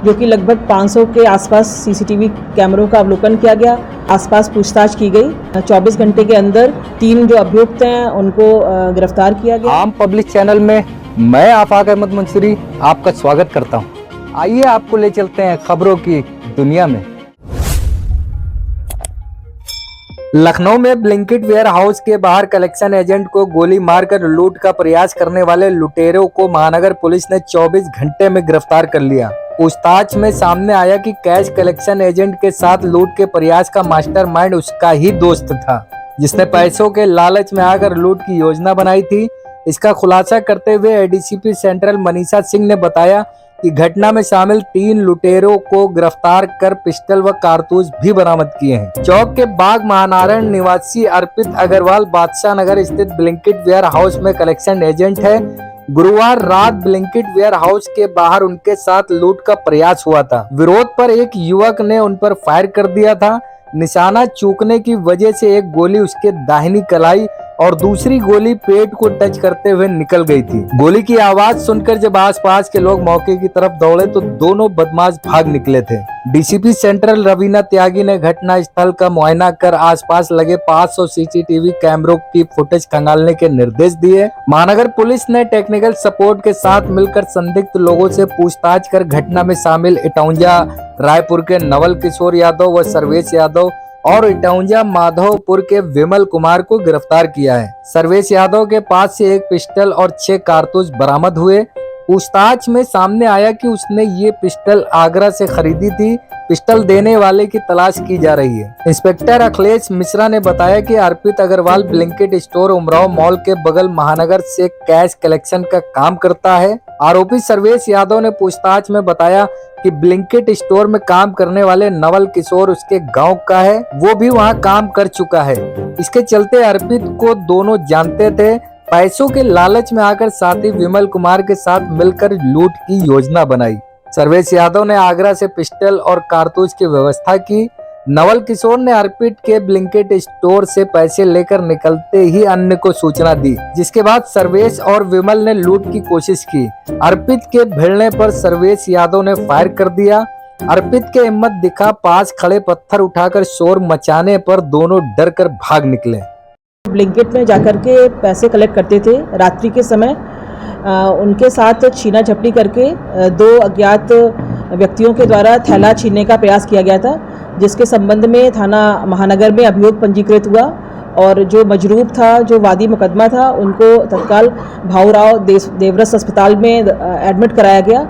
जो कि लगभग 500 के आसपास सीसीटीवी कैमरों का अवलोकन किया गया। आसपास पूछताछ की गई। 24 घंटे के अंदर 3 जो अभियुक्त हैं उनको गिरफ्तार किया गया। आम पब्लिक चैनल में मैं आफाक अहमद मंसूरी आपका स्वागत करता हूं। आइए आपको ले चलते हैं खबरों की दुनिया में। लखनऊ में ब्लिंकिट वेयर हाउस के बाहर कलेक्शन एजेंट को गोली मारकर लूट का प्रयास करने वाले लुटेरों को महानगर पुलिस ने 24 घंटे में गिरफ्तार कर लिया। पूछताछ में सामने आया कि कैश कलेक्शन एजेंट के साथ लूट के प्रयास का मास्टरमाइंड उसका ही दोस्त था, जिसने पैसों के लालच में आकर लूट की योजना बनाई थी। इसका खुलासा करते हुए एडीसीपी सेंट्रल मनीषा सिंह ने बताया कि घटना में शामिल 3 लुटेरों को गिरफ्तार कर पिस्टल व कारतूस भी बरामद किए हैं। चौक के बाग महानारायण निवासी अर्पित अग्रवाल बादशाह नगर स्थित ब्लिंकिट वेयर हाउस में कलेक्शन एजेंट है। गुरुवार रात ब्लिंकिट वेयर हाउस के बाहर उनके साथ लूट का प्रयास हुआ था। विरोध पर एक युवक ने उन पर फायर कर दिया था। निशाना चूकने की वजह से एक गोली उसके दाहिनी कलाई और दूसरी गोली पेट को टच करते हुए निकल गई थी। गोली की आवाज सुनकर जब आसपास के लोग मौके की तरफ दौड़े तो दोनों बदमाश भाग निकले थे। डीसीपी सेंट्रल रवीना त्यागी ने घटना स्थल का मुआयना कर आसपास लगे 500 सीसीटीवी कैमरों की फुटेज खंगालने के निर्देश दिए। महानगर पुलिस ने टेक्निकल सपोर्ट के साथ मिलकर संदिग्ध लोगों से पूछताछ कर घटना में शामिल इटौंजा रायपुर के नवल किशोर यादव व सर्वेश यादव और इटौंजा माधवपुर के विमल कुमार को गिरफ्तार किया है। सर्वेश यादव के पास से एक पिस्टल और 6 कारतूस बरामद हुए। पूछताछ में सामने आया कि उसने ये पिस्टल आगरा से खरीदी थी। पिस्टल देने वाले की तलाश की जा रही है। इंस्पेक्टर अखिलेश मिश्रा ने बताया कि Arpit Agarwal Blinkit store Umrao mall के बगल महानगर से कैश कलेक्शन का काम करता है। आरोपी सर्वेश यादव ने पूछताछ में बताया कि ब्लिंकिट स्टोर में काम करने वाले नवल किशोर उसके गांव का है, वो भी वहां काम कर चुका है। इसके चलते अर्पित को दोनों जानते थे। पैसों के लालच में आकर साथी विमल कुमार के साथ मिलकर लूट की योजना बनाई। सर्वेश यादव ने आगरा से पिस्टल और कारतूस की व्यवस्था की। नवल किशोर ने अर्पित के ब्लिंकिट स्टोर से पैसे लेकर निकलते ही अन्य को सूचना दी, जिसके बाद सर्वेश और विमल ने लूट की कोशिश की। अर्पित के भिड़ने पर सर्वेश यादव ने फायर कर दिया। अर्पित के हिम्मत दिखा, पास खड़े पत्थर उठाकर शोर मचाने पर दोनों डर कर भाग निकले। ब्लिंकिट में जाकर के पैसे कलेक्ट करते थे। रात्रि के समय उनके साथ छीना झपटी करके 2 अज्ञात व्यक्तियों के द्वारा थैला छीनने का प्रयास किया गया था, जिसके संबंध में थाना महानगर में अभियोग पंजीकृत हुआ और जो मजरूब था, जो वादी मुकदमा था, उनको तत्काल भाऊराव देवरस अस्पताल में एडमिट कराया गया।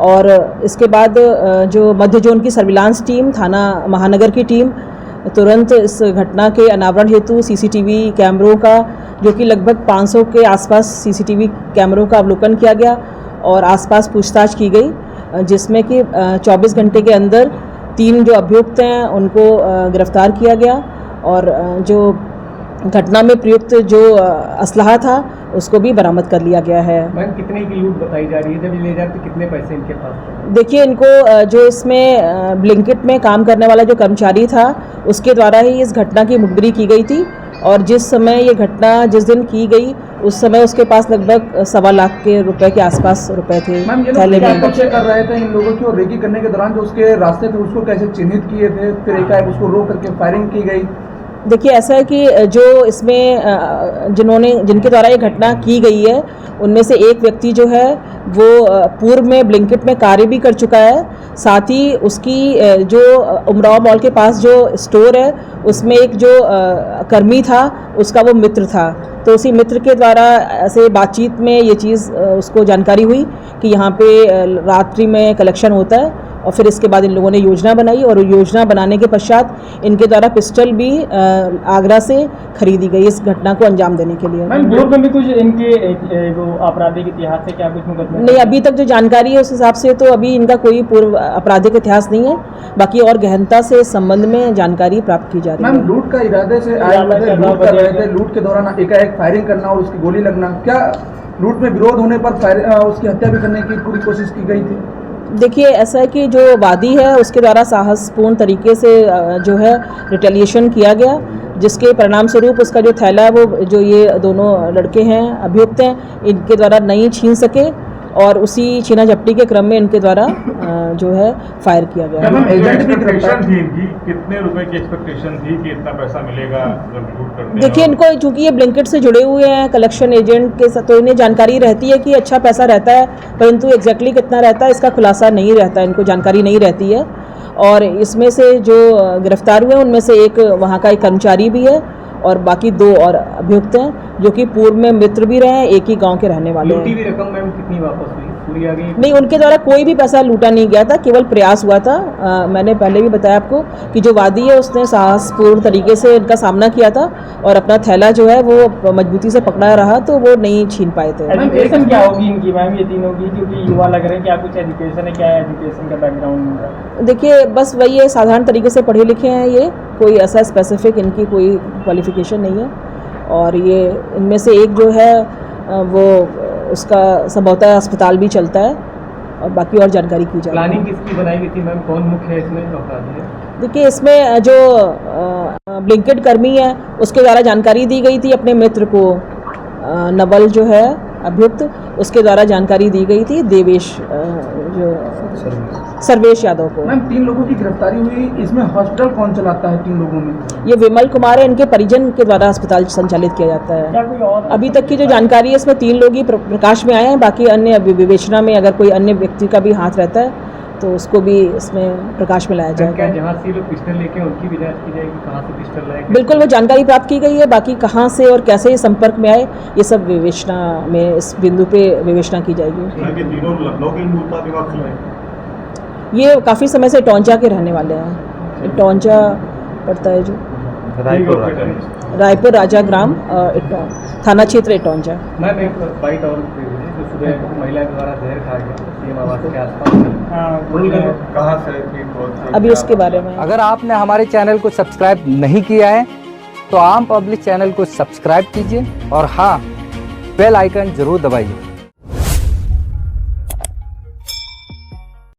और इसके बाद जो मध्य जोन की सर्विलांस टीम, थाना महानगर की टीम तुरंत इस घटना के अनावरण हेतु सीसीटीवी कैमरों का, जो कि लगभग 500 के आसपास सीसीटीवी कैमरों का अवलोकन किया गया और आसपास पूछताछ की गई, जिसमें कि 24 घंटे के अंदर 3 जो अभियुक्त हैं उनको गिरफ्तार किया गया और जो घटना में प्रयुक्त जो असलहा था उसको भी बरामद कर लिया गया है। मैम, कितने की लूट बताई जा रही है? जब ले जाते कितने पैसे इनके पास? देखिए, इनको जो इसमें ब्लिंकिट में काम करने वाला जो कर्मचारी था उसके द्वारा ही इस घटना की मुखबिरी की गई थी और जिस समय ये घटना जिस दिन की गई उस समय उसके पास लगभग 1.25 लाख के रुपए के आसपास रुपए थे। मैम, ये लोग क्या पीछे कर रहे थे इन लोगों की और रेकी करने के दौरान जो उसके रास्ते थे उसको कैसे चिन्हित किए थे, फिर एकाएक उसको रोक करके फायरिंग की गई? देखिए, ऐसा है कि जो इसमें जिनके द्वारा ये घटना की गई है उनमें से एक व्यक्ति जो है वो पूर्व में ब्लिंकिट में कार्य भी कर चुका है। साथ ही उसकी जो उमराव मॉल के पास जो स्टोर है उसमें एक जो कर्मी था उसका वो मित्र था, तो उसी मित्र के द्वारा ऐसे बातचीत में ये चीज़ उसको जानकारी हुई कि यहाँ पे रात्रि में कलेक्शन होता है और फिर इसके बाद इन लोगों ने योजना बनाई और योजना बनाने के पश्चात इनके द्वारा पिस्टल भी आगरा से खरीदी गई इस घटना को अंजाम देने के लिए। मैम, पूर्व में भी कुछ इनके जो आपराधिक इतिहास है, क्या कुछ मुकदमे? नहीं, अभी तक जो जानकारी है उस हिसाब से तो अभी इनका कोई पूर्व आपराधिक इतिहास नहीं है। बाकी और गहनता से इस संबंध में जानकारी प्राप्त की जा रही है। मैम, लूट का इरादे से लूट कर रहे थे, लूट के दौरान एकाएक फायरिंग करना और उसकी गोली लगना, क्या लूट में विरोध होने पर उसकी हत्या भी करने की पूरी कोशिश की गई थी? देखिए, ऐसा है कि जो वादी है उसके द्वारा साहसपूर्ण तरीके से जो है रिटेलिएशन किया गया, जिसके परिणाम स्वरूप उसका जो थैला वो जो ये दोनों लड़के हैं अभियुक्त हैं इनके द्वारा नहीं छीन सके और उसी छीना झपटी के क्रम में इनके द्वारा जो है फायर किया गया। एजेंट भी गिरफ्तार थी इनकी, कितने रुपए की एक्सपेक्टेशन थी कि इतना पैसा मिलेगा जब लूट करते हैं? देखिए, इनको चूंकि ये ब्लिंकिट से जुड़े हुए हैं कलेक्शन एजेंट के साथ, तो इन्हें जानकारी रहती है कि अच्छा पैसा रहता है, परंतु एग्जैक्टली कितना रहता है इसका खुलासा नहीं रहता, इनको जानकारी नहीं रहती है। और इसमें से जो गिरफ्तार हुए उनमें से एक वहाँ का एक कर्मचारी भी है और बाकी 2 और अभियुक्त हैं जो कि पूर्व में मित्र भी रहे हैं, एक ही गांव के रहने वाले हैं। लूटी हुई रकम मैम कितनी वापस हुई? पूरी आ गई? नहीं, उनके द्वारा कोई भी पैसा लूटा नहीं गया था, केवल प्रयास हुआ था। मैंने पहले भी बताया आपको कि जो वादी है उसने साहसपूर्ण तरीके से इनका सामना किया था और अपना थैला जो है वो मजबूती से पकड़ा रहा, तो वो नहीं छीन पाए थे। एजुकेशन क्या होगी इनकी मैम, ये तीनों की, क्योंकि युवा लग रहे हैं, क्या कुछ एजुकेशन है, क्या है एजुकेशन का बैकग्राउंड? देखिए, बस वही है, साधारण तरीके से पढ़े लिखे हैं ये, कोई ऐसा स्पेसिफिक इनकी कोई क्वालिफिकेशन नहीं है। और ये इनमें से एक जो है वो उसका संभवतः अस्पताल भी चलता है और बाकी और जानकारी की जाए। प्लानिंग किसकी बनाई गई थी मैम, कौन मुख्य है इसमें अपराधी है? देखिए, इसमें जो ब्लिंकिट कर्मी है उसके द्वारा जानकारी दी गई थी अपने मित्र को, नवल जो है अभियुक्त, उसके द्वारा जानकारी दी गई थी देवेश जो सर्वेश यादव को। मैम 3 लोगों की गिरफ्तारी हुई, इसमें हॉस्पिटल कौन चलाता है 3 लोगों में? ये विमल कुमार है, इनके परिजन के द्वारा अस्पताल संचालित किया जाता है। क्या कोई और? अभी तक की जो जानकारी है इसमें 3 लोग ही प्रकाश में आए हैं, बाकी अन्य विवेचना में अगर कोई अन्य व्यक्ति का भी हाथ रहता है तो उसको भी इसमें प्रकाश में लाया जाएगा। क्या जहाँ से लोग पिस्टल लेके उनकी भी जांच की जाएगी, कहाँ से पिस्टल लाए? बिल्कुल, वो जानकारी प्राप्त की गई है, बाकी कहाँ से और कैसे ये संपर्क में आए ये सब विवेचना में, इस बिंदु पे विवेचना की जाएगी। तीनों लखनऊ के मूल निवासी हैं। ये काफ़ी समय से इटौंजा के रहने वाले हैं। इटौंजा पड़ता है जो रायपुर राजा ग्राम थाना क्षेत्र इटौंजा। मैम एक बाइट और दे दीजिए, जो सुबह महिला द्वारा जहर खा गया सीएम आवास के आसपास, कहाँ से थी? अभी उसके बारे में अगर आपने हमारे चैनल को सब्सक्राइब नहीं किया है तो आम पब्लिक चैनल को सब्सक्राइब कीजिए और हाँ, बेल आइकन जरूर दबाइए।